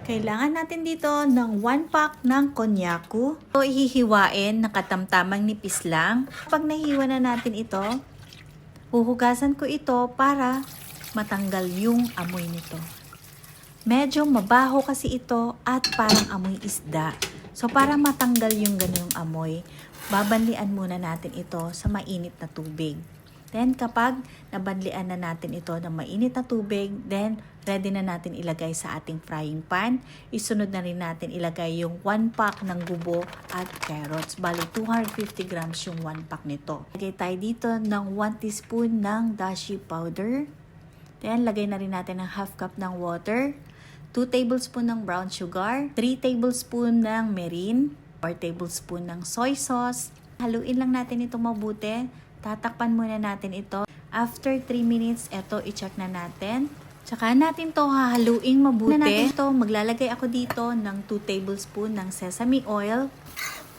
Kailangan natin dito ng 1 pack ng konnyaku. Ito ihihiwain na katamtamang nipis lang. Pag nahiwa na natin ito, huhugasan ko ito para matanggal yung amoy nito. Medyo mabaho kasi ito at parang amoy isda. So para matanggal yung ganung amoy, babanlian muna natin ito sa mainit na tubig. Then kapag nabanlian na natin ito ng mainit na tubig, then ready na natin ilagay sa ating frying pan. Isunod na rin natin ilagay yung 1 pack ng gubo at carrots. Bali 250 grams yung 1 pack nito. Lagay tayo dito ng 1 teaspoon ng dashi powder. Then lagay na rin natin ng half cup ng water, 2 tablespoon ng brown sugar, 3 tablespoon ng mirin, 4 tablespoon ng soy sauce. Haluin lang natin ito mabuti. Tatakpan muna natin ito. After 3 minutes, ito i-check na natin. Tsaka natin to hahaluin mabuti. Maglalagay ako dito ng 2 tablespoon ng sesame oil.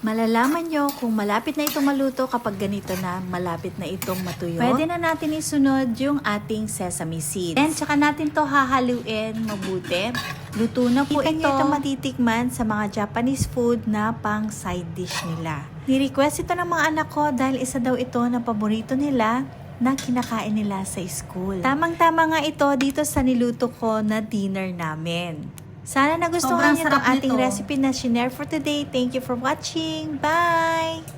Malalaman nyo kung malapit na itong maluto kapag ganito na, malapit na itong matuyo. Pwede na natin isunod yung ating sesame seeds. Then, tsaka natin to hahaluin mabuti. Luto na po ito. Ito matitikman sa mga Japanese food na pang side dish nila. Ni-request ito ng mga anak ko dahil isa daw ito na paborito nila na kinakain nila sa school. Tamang-tama nga ito dito sa niluto ko na dinner namin. Sana nagustuhan niyo itong ating recipe na shinare for today. Thank you for watching. Bye!